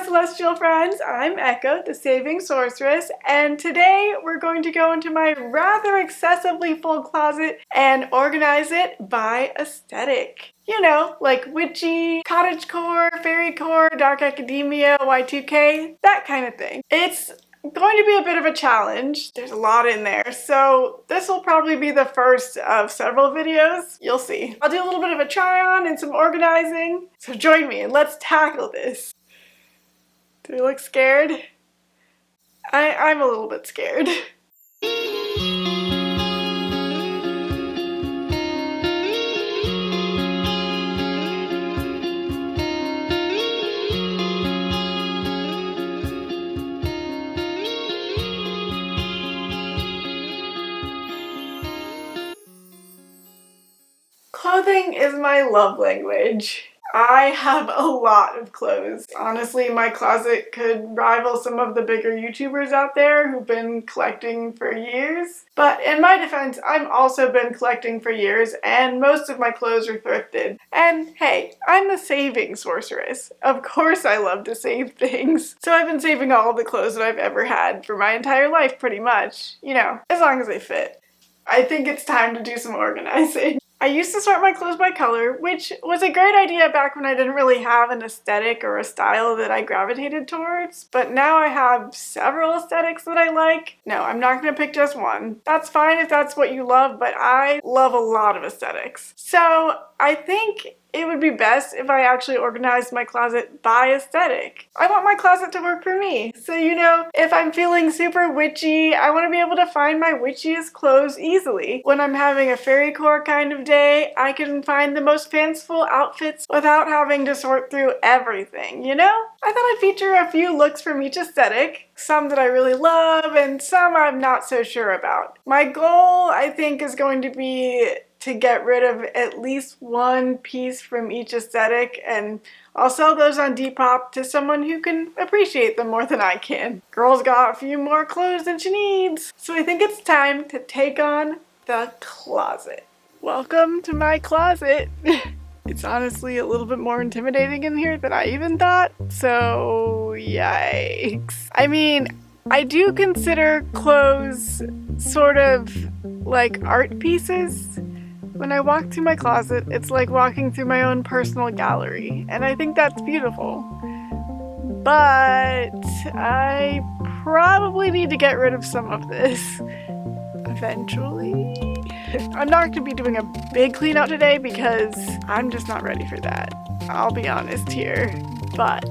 celestial friends, I'm Echo, the Saving Sorceress, and today we're going to go into my rather excessively full closet and organize it by aesthetic. You know, like witchy, cottagecore, fairycore, dark academia, Y2K, that kind of thing. It's going to be a bit of a challenge. There's a lot in there, so this will probably be the first of several videos. You'll see. I'll do a little bit of a try on and some organizing, so join me and let's tackle this. Do we look scared? I'm a little bit scared. Clothing is my love language. I have a lot of clothes. Honestly, my closet could rival some of the bigger YouTubers out there who've been collecting for years. But in my defense, I've also been collecting for years and most of my clothes are thrifted. And hey, I'm the saving sorceress. Of course I love to save things. So I've been saving all the clothes that I've ever had for my entire life pretty much. You know, as long as they fit. I think it's time to do some organizing. I used to sort my clothes by color, which was a great idea back when I didn't really have an aesthetic or a style that I gravitated towards, but now I have several aesthetics that I like. No, I'm not going to pick just one. That's fine if that's what you love, but I love a lot of aesthetics. So I think it would be best if I actually organized my closet by aesthetic. I want my closet to work for me. So, you know, if I'm feeling super witchy, I want to be able to find my witchiest clothes easily. When I'm having a fairycore kind of day, I can find the most fanciful outfits without having to sort through everything, you know? I thought I'd feature a few looks from each aesthetic. Some that I really love and some I'm not so sure about. My goal, I think, is going to be to get rid of at least one piece from each aesthetic, and I'll sell those on Depop to someone who can appreciate them more than I can. Girl's got a few more clothes than she needs. So I think it's time to take on the closet. Welcome to my closet. It's honestly a little bit more intimidating in here than I even thought, so yikes. I mean, I do consider clothes sort of like art pieces. When I walk through my closet, it's like walking through my own personal gallery, and I think that's beautiful. But I probably need to get rid of some of this eventually. I'm not going to be doing a big clean out today because I'm just not ready for that. I'll be honest here. But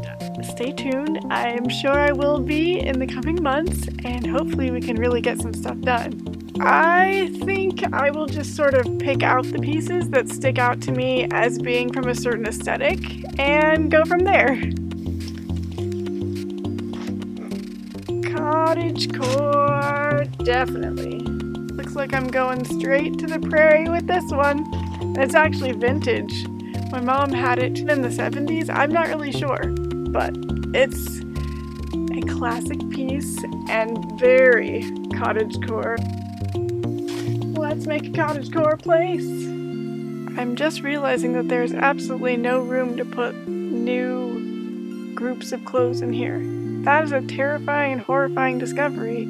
stay tuned. I'm sure I will be in the coming months, and hopefully we can really get some stuff done. I think I will just sort of pick out the pieces that stick out to me as being from a certain aesthetic and go from there. Cottagecore, definitely. Looks like I'm going straight to the prairie with this one. It's actually vintage. My mom had it in the 70s. I'm not really sure, but it's a classic piece and very cottagecore. Let's make a cottagecore place. I'm just realizing that there's absolutely no room to put new groups of clothes in here. That is a terrifying and horrifying discovery.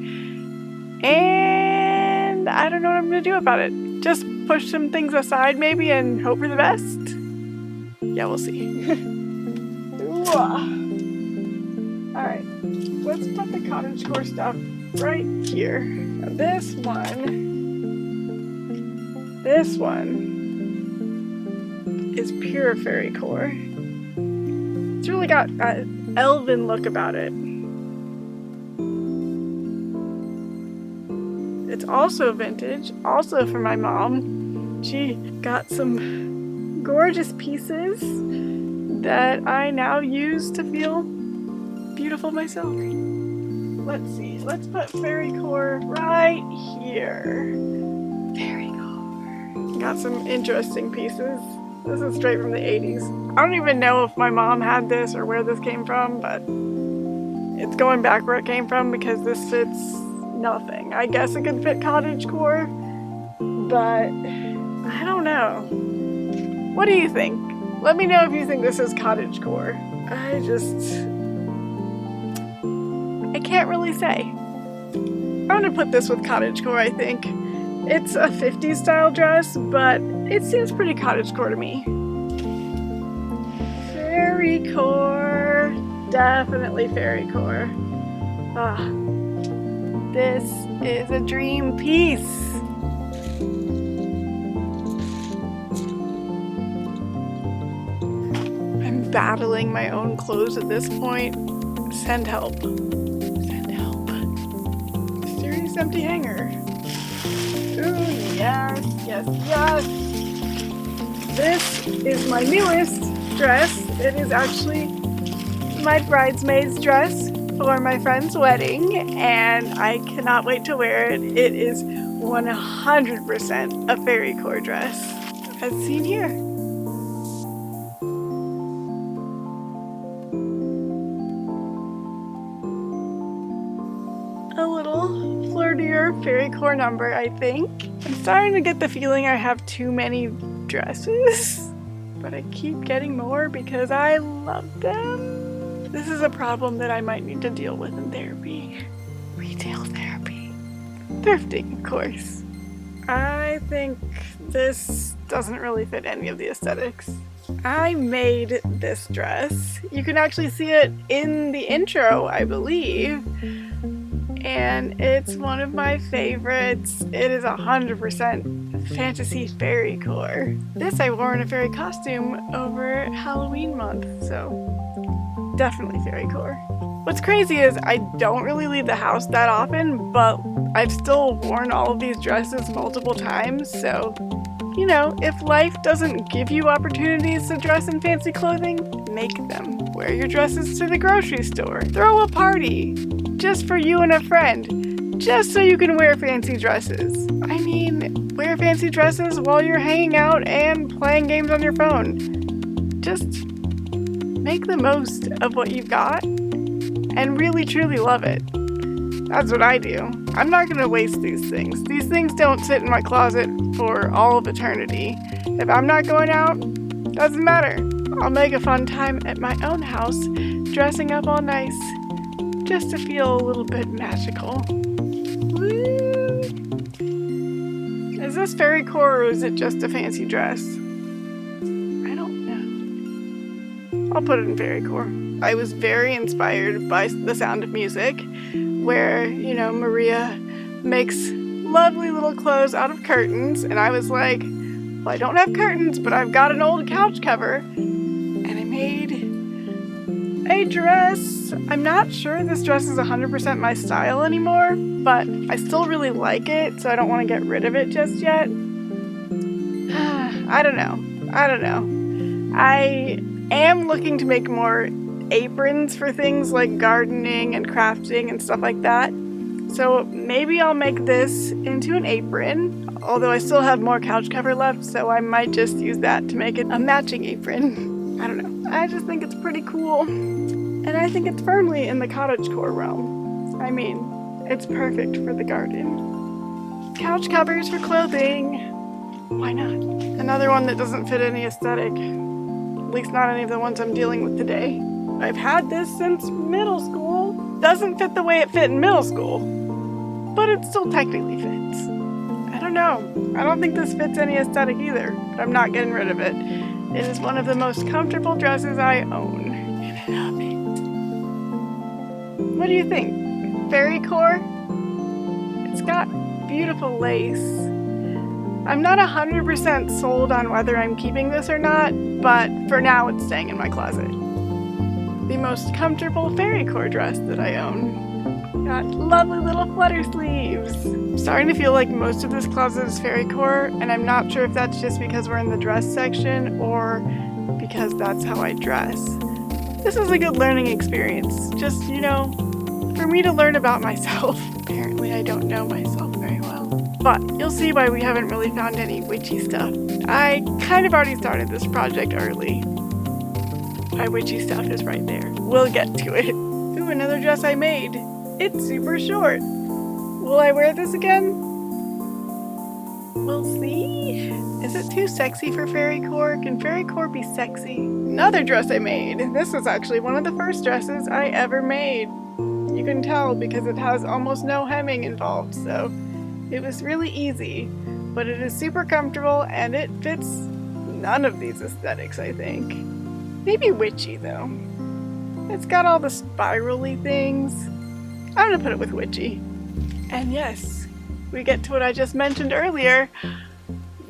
And I don't know what I'm going to do about it. Just push some things aside maybe and hope for the best? Yeah, we'll see. Alright, let's put the cottagecore stuff right here. Now this one is pure fairycore. It's really got an elven look about it. It's also vintage, also for my mom. She got some gorgeous pieces that I now use to feel beautiful myself. Let's see, let's put fairycore right here. Fairycore. Got some interesting pieces. This is straight from the 80s. I don't even know if my mom had this or where this came from, but it's going back where it came from because this fits nothing. I guess it could fit cottagecore, but I don't know. What do you think? Let me know if you think this is cottagecore. can't really say. I'm gonna put this with cottagecore, I think. It's a 50s style dress, but it seems pretty cottagecore to me. FAIRYCORE. Definitely FAIRYCORE. Ah, this is a dream piece. I'm battling my own clothes at this point. Send help. Send help. Mysterious empty hanger. Ooh, yes, yes, yes. This is my newest dress. It is actually my bridesmaid's dress for my friend's wedding, and I cannot wait to wear it. It is 100% a FAIRYCORE dress, as seen here. A little flirtier FAIRYCORE number, I think. I'm starting to get the feeling I have too many dresses, but I keep getting more because I love them. This is a problem that I might need to deal with in therapy. Retail therapy. Thrifting, of course. I think this doesn't really fit any of the aesthetics. I made this dress. You can actually see it in the intro, I believe. And it's one of my favorites. It is 100% fantasy FAIRYCORE. This I wore in a fairy costume over Halloween month, so definitely FAIRYCORE. What's crazy is I don't really leave the house that often, but I've still worn all of these dresses multiple times, so you know, if life doesn't give you opportunities to dress in fancy clothing, make them. Wear your dresses to the grocery store. Throw a party. Just for you and a friend. Just so you can wear fancy dresses. I mean, wear fancy dresses while you're hanging out and playing games on your phone. Just make the most of what you've got and really truly love it. That's what I do. I'm not gonna waste these things. These things don't sit in my closet for all of eternity. If I'm not going out, doesn't matter. I'll make a fun time at my own house, dressing up all nice, just to feel a little bit magical. Woo! Is this FAIRYCORE or is it just a fancy dress? I don't know. I'll put it in FAIRYCORE. I was very inspired by The Sound of Music, where, you know, Maria makes lovely little clothes out of curtains, and I was like, well, I don't have curtains, but I've got an old couch cover, and I made a dress. I'm not sure this dress is 100% my style anymore, but I still really like it, so I don't want to get rid of it just yet. I don't know. I am looking to make more aprons for things like gardening and crafting and stuff like that. So maybe I'll make this into an apron, although I still have more couch cover left, so I might just use that to make it a matching apron. I don't know. I just think it's pretty cool. And I think it's firmly in the cottagecore realm. I mean, it's perfect for the garden. Couch covers for clothing. Why not? Another one that doesn't fit any aesthetic. At least not any of the ones I'm dealing with today. I've had this since middle school. Doesn't fit the way it fit in middle school, but it still technically fits. I don't know. I don't think this fits any aesthetic either, but I'm not getting rid of it. It is one of the most comfortable dresses I own, and I love it. What do you think? FAIRYCORE? It's got beautiful lace. I'm not 100% sold on whether I'm keeping this or not, but for now it's staying in my closet. The most comfortable FAIRYCORE dress that I own. Got lovely little flutter sleeves. I'm starting to feel like most of this closet is FAIRYCORE, and I'm not sure if that's just because we're in the dress section or because that's how I dress. This is a good learning experience. Just, you know, for me to learn about myself. Apparently I don't know myself very well. But you'll see why we haven't really found any witchy stuff. I kind of already started this project early. My witchy stuff is right there. We'll get to it. Ooh, another dress I made. It's super short. Will I wear this again? We'll see. Is it too sexy for FAIRYCORE? Can FAIRYCORE be sexy? Another dress I made. This was actually one of the first dresses I ever made. You can tell because it has almost no hemming involved, so it was really easy. But it is super comfortable and it fits none of these aesthetics, I think. Maybe witchy though. It's got all the spirally things. I'm gonna put it with witchy. And yes, we get to what I just mentioned earlier.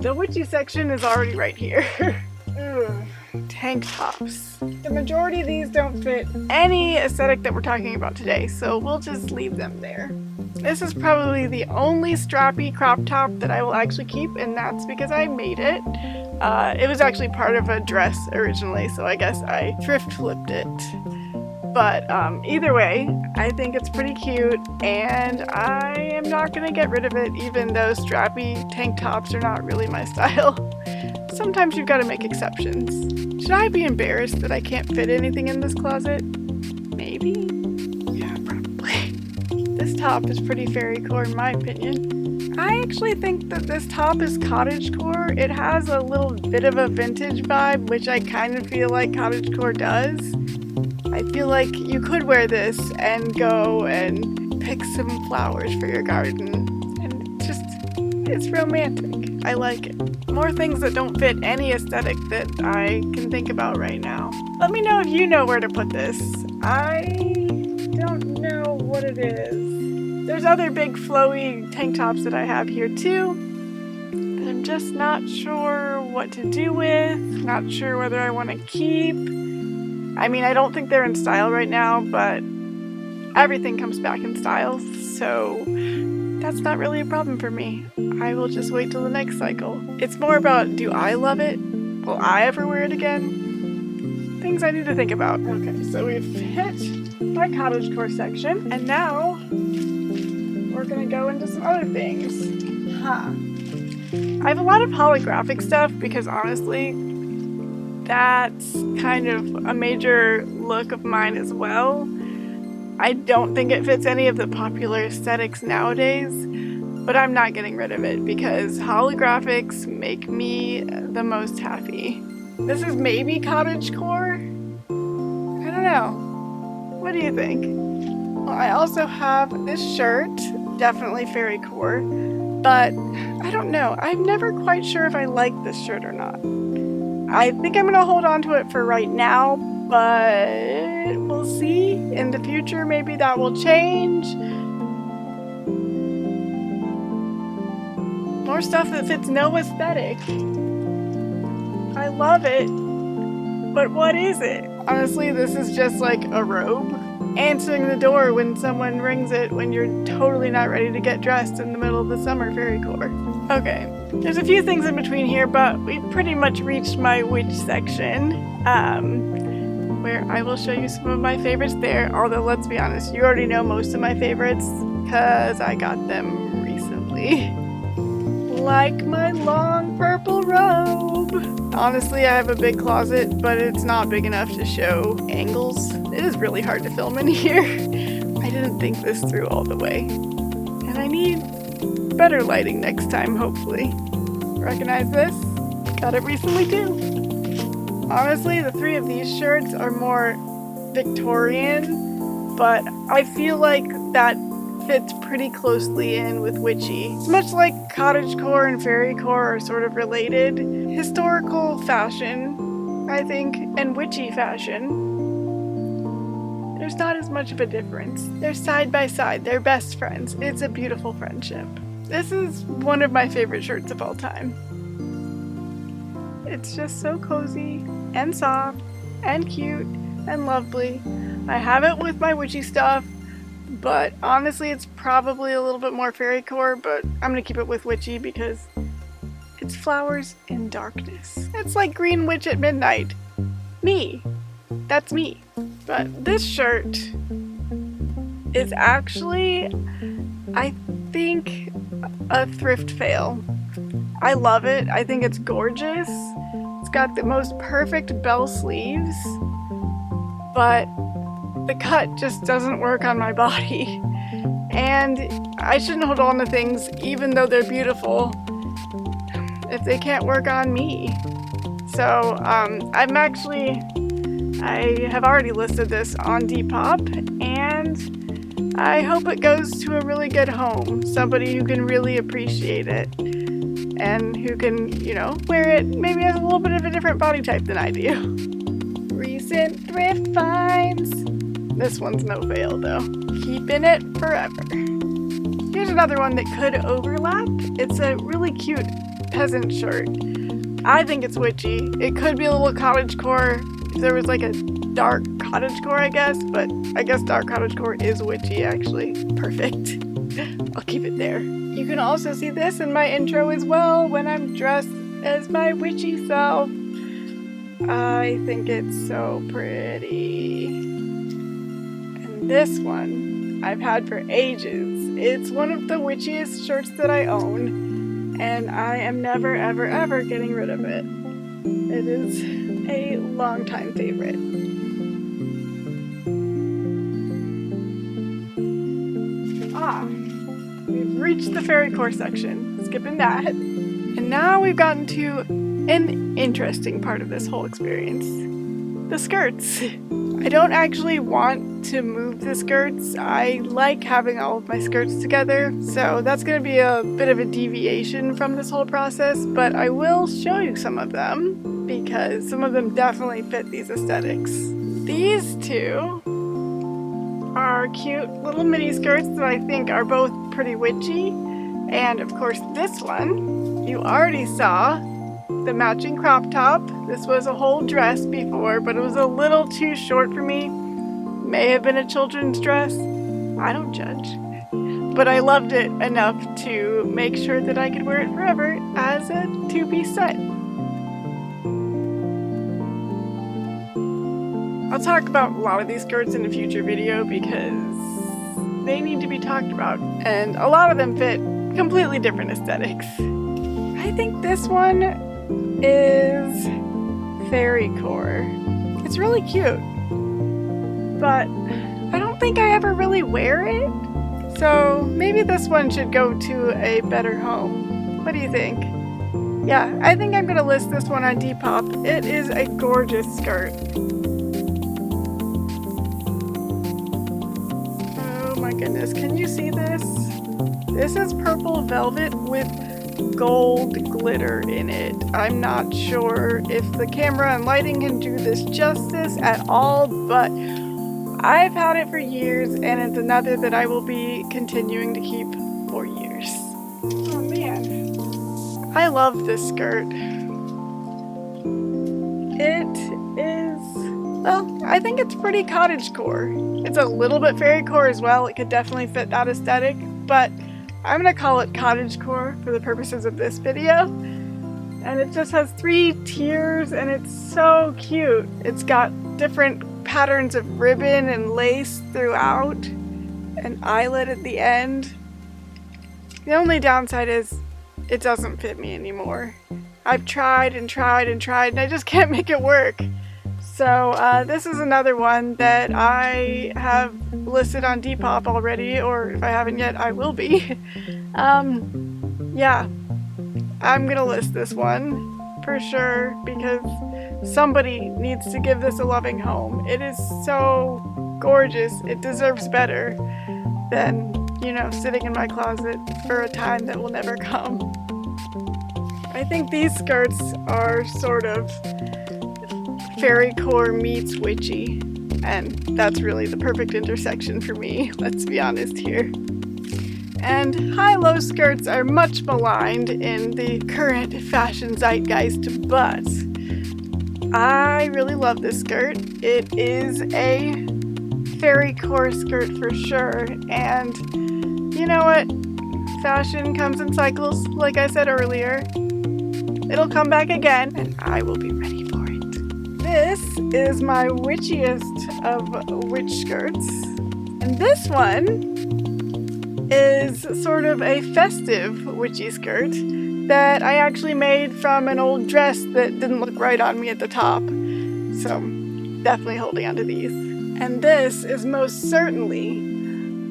The witchy section is already right here. Tank tops. The majority of these don't fit any aesthetic that we're talking about today, so we'll just leave them there. This is probably the only strappy crop top that I will actually keep, and that's because I made it. It was actually part of a dress originally, so I guess I thrift flipped it. But either way, I think it's pretty cute, and I am not going to get rid of it, even though strappy tank tops are not really my style. Sometimes you've got to make exceptions. Should I be embarrassed that I can't fit anything in this closet? Maybe? Yeah, probably. This top is pretty FAIRYCORE in my opinion. I actually think that this top is cottagecore. It has a little bit of a vintage vibe, which I kind of feel like cottagecore does. I feel like you could wear this and go and pick some flowers for your garden. And it's romantic. I like it. More things that don't fit any aesthetic that I can think about right now. Let me know if you know where to put this. I don't know what it is. There's other big flowy tank tops that I have here too, that I'm just not sure what to do with. Not sure whether I want to keep. I mean, I don't think they're in style right now, but everything comes back in style, so that's not really a problem for me. I will just wait till the next cycle. It's more about, do I love it? Will I ever wear it again? Things I need to think about. Okay, so we've hit my cottagecore section, and now we're gonna go into some other things. I have a lot of holographic stuff because honestly, that's kind of a major look of mine as well. I don't think it fits any of the popular aesthetics nowadays, but I'm not getting rid of it because holographics make me the most happy. This is maybe cottagecore? I don't know. What do you think? Well, I also have this shirt, definitely FAIRYCORE, but I don't know. I'm never quite sure if I like this shirt or not. I think I'm gonna hold on to it for right now, but we'll see. In the future, maybe that will change. More stuff that fits no aesthetic. I love it, but what is it? Honestly, this is just like a robe. Answering the door when someone rings it when you're totally not ready to get dressed in the middle of the summer FAIRYCORE. Okay, there's a few things in between here, but we've pretty much reached my witch section, where I will show you some of my favorites there, although let's be honest, you already know most of my favorites, because I got them recently. Like my long purple robe. Honestly, I have a big closet, but it's not big enough to show angles. It is really hard to film in here. I didn't think this through all the way. And I need better lighting next time, hopefully. Recognize this? Got it recently too. Honestly, the three of these shirts are more Victorian, but I feel like that fits pretty closely in with witchy. It's much like cottagecore and FAIRYCORE are sort of related. Historical fashion, I think, and witchy fashion. There's not as much of a difference. They're side by side, they're best friends. It's a beautiful friendship. This is one of my favorite shirts of all time. It's just so cozy and soft and cute and lovely. I have it with my witchy stuff, but honestly it's probably a little bit more FAIRYCORE, but I'm gonna keep it with witchy because it's flowers in darkness. It's like Green Witch at midnight. Me. That's me. But this shirt is actually, I think, a thrift fail. I love it. I think it's gorgeous. It's got the most perfect bell sleeves, but the cut just doesn't work on my body. And I shouldn't hold on to things even though they're beautiful if they can't work on me. So I have already listed this on Depop, and I hope it goes to a really good home, somebody who can really appreciate it, and who can, you know, wear it maybe has a little bit of a different body type than I do. Recent thrift finds. This one's no fail though. Keeping it forever. Here's another one that could overlap. It's a really cute peasant shirt. I think it's witchy. It could be a little cottagecore if there was like a dark cottagecore, I guess, but I guess dark cottagecore is witchy actually. Perfect. I'll keep it there. You can also see this in my intro as well when I'm dressed as my witchy self. I think it's so pretty. And this one I've had for ages. It's one of the witchiest shirts that I own, and I am never ever ever getting rid of it. It is a longtime favorite. We've reached the FAIRYCORE section, skipping that. And now we've gotten to an interesting part of this whole experience. The skirts. I don't actually want to move the skirts. I like having all of my skirts together, so that's going to be a bit of a deviation from this whole process, but I will show you some of them because some of them definitely fit these aesthetics. These two are cute little mini skirts that I think are both pretty witchy, and of course this one you already saw. The matching crop top. This was a whole dress before, but it was a little too short for me. May have been a children's dress. I don't judge. But I loved it enough to make sure that I could wear it forever as a two-piece set. I'll talk about a lot of these skirts in a future video because they need to be talked about, and a lot of them fit completely different aesthetics. I think this one is FAIRYCORE. It's really cute, but I don't think I ever really wear it, so maybe this one should go to a better home. What do you think? Yeah, I think I'm gonna list this one on Depop. It is a gorgeous skirt. Oh my goodness, can you see this? This is purple velvet with gold glitter in it. I'm not sure if the camera and lighting can do this justice at all, but I've had it for years and it's another that I will be continuing to keep for years. Oh man, I love this skirt. It is, well, I think it's pretty cottagecore. It's a little bit FAIRYCORE as well. It could definitely fit that aesthetic, but I'm gonna call it cottagecore for the purposes of this video. And it just has 3 tiers and it's so cute. It's got different patterns of ribbon and lace throughout, an eyelet at the end. The only downside is it doesn't fit me anymore. I've tried and tried and tried and I just can't make it work. So this is another one that I have listed on Depop already, or if I haven't yet, I will be. Yeah, I'm gonna list this one for sure because somebody needs to give this a loving home. It is so gorgeous. It deserves better than, you know, sitting in my closet for a time that will never come. I think these skirts are sort of FAIRYCORE meets witchy, and that's really the perfect intersection for me, let's be honest here. And high-low skirts are much maligned in the current fashion zeitgeist, but I really love this skirt. It is a FAIRYCORE skirt for sure, and you know what? Fashion comes in cycles, like I said earlier. It'll come back again, and I will be ready for it. This is my witchiest of witch skirts, and this one is sort of a festive witchy skirt that I actually made from an old dress that didn't look right on me at the top, so definitely holding on to these. And this is most certainly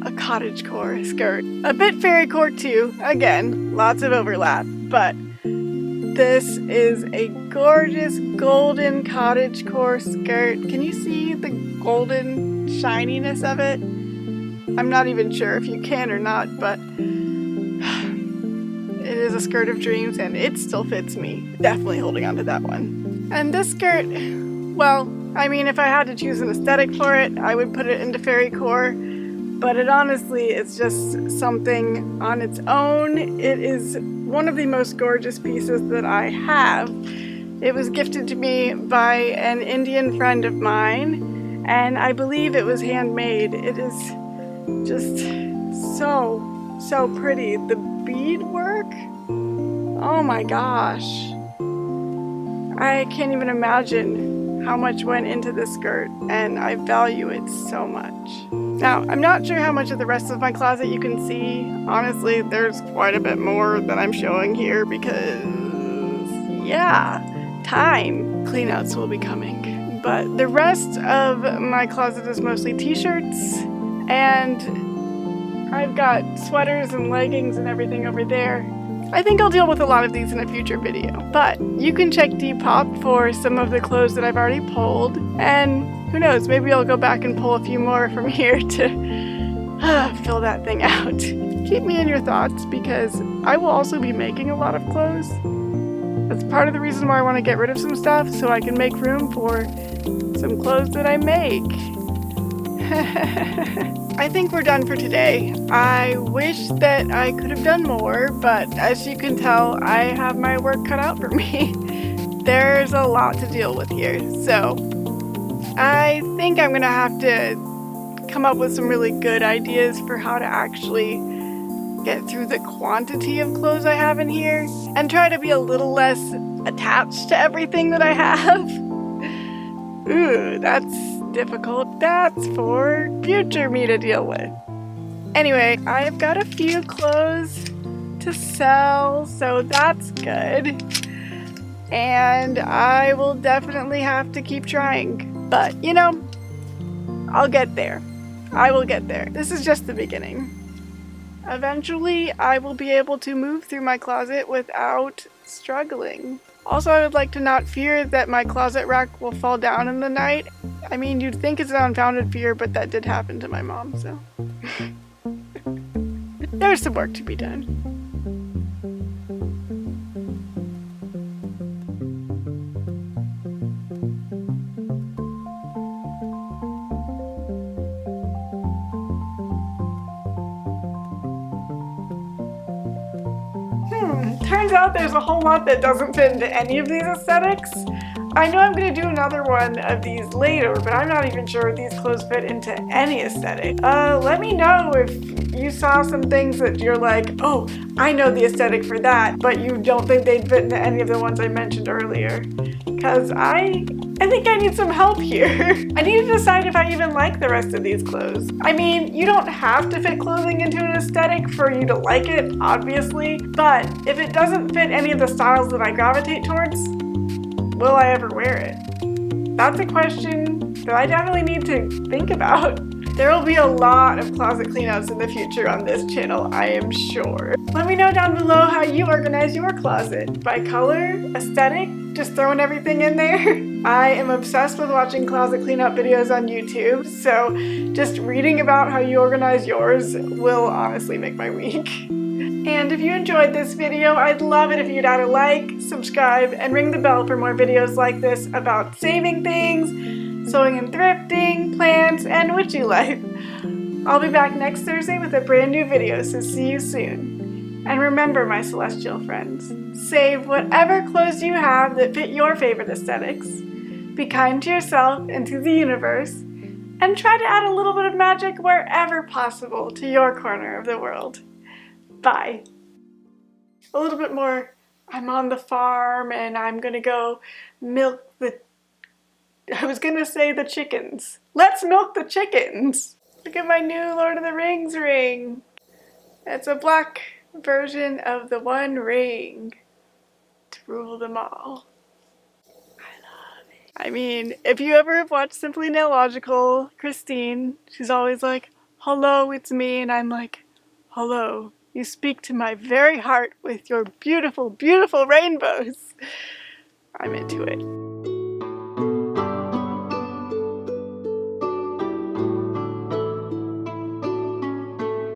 a cottagecore skirt. A bit FAIRYCORE too, again, lots of overlap, but this is a gorgeous golden cottagecore skirt. Can you see the golden shininess of it? I'm not even sure if you can or not, but it is a skirt of dreams and it still fits me. Definitely holding on to that one. And this skirt, well, I mean, if I had to choose an aesthetic for it, I would put it into FAIRYCORE, but it honestly is just something on its own. It is one of the most gorgeous pieces that I have. It was gifted to me by an Indian friend of mine, and I believe it was handmade. It is just so pretty. The beadwork, oh my gosh. I can't even imagine how much went into this skirt, and I value it so much. Now, I'm not sure how much of the rest of my closet you can see. Honestly, there's quite a bit more than I'm showing here because, yeah, time cleanouts will be coming. But the rest of my closet is mostly t-shirts, and I've got sweaters and leggings and everything over there. I think I'll deal with a lot of these in a future video, but you can check Depop for some of the clothes that I've already pulled, and who knows, maybe I'll go back and pull a few more from here to fill that thing out. Keep me in your thoughts because I will also be making a lot of clothes. That's part of the reason why I want to get rid of some stuff, so I can make room for some clothes that I make. I think we're done for today. I wish that I could have done more, but as you can tell, I have my work cut out for me. There's a lot to deal with here, so I think I'm gonna have to come up with some really good ideas for how to actually get through the quantity of clothes I have in here and try to be a little less attached to everything that I have. Ooh, that's difficult. That's for future me to deal with. Anyway, I've got a few clothes to sell, so that's good. And I will definitely have to keep trying. But, you know, I'll get there. I will get there. This is just the beginning. Eventually, I will be able to move through my closet without struggling. Also, I would like to not fear that my closet rack will fall down in the night. I mean, you'd think it's an unfounded fear, but that did happen to my mom, so. There's some work to be done. Turns out there's a whole lot that doesn't fit into any of these aesthetics. I know I'm going to do another one of these later, but I'm not even sure if these clothes fit into any aesthetic. Let me know if you saw some things that you're like, oh, I know the aesthetic for that, but you don't think they'd fit into any of the ones I mentioned earlier. Because I think I need some help here. I need to decide if I even like the rest of these clothes. I mean, you don't have to fit clothing into an aesthetic for you to like it, obviously, but if it doesn't fit any of the styles that I gravitate towards, will I ever wear it? That's a question that I definitely need to think about. There will be a lot of closet cleanouts in the future on this channel, I am sure. Let me know down below how you organize your closet. By color, aesthetic, just throwing everything in there. I am obsessed with watching closet cleanup videos on YouTube, so just reading about how you organize yours will honestly make my week. And if you enjoyed this video, I'd love it if you'd add a like, subscribe, and ring the bell for more videos like this about saving things, sewing and thrifting, plants, and witchy life. I'll be back next Thursday with a brand new video, so see you soon. And remember, my celestial friends, save whatever clothes you have that fit your favorite aesthetics, be kind to yourself and to the universe, and try to add a little bit of magic wherever possible to your corner of the world. Bye. A little bit more, I'm on the farm and I'm gonna go milk the, I was gonna say the chickens. Let's milk the chickens. Look at my new Lord of the Rings ring. It's a black version of the One Ring to rule them all. I love it. I mean, if you ever have watched Simply Nailogical, Christine, she's always like, hello, it's me, and I'm like, hello. You speak to my very heart with your beautiful, beautiful rainbows. I'm into it.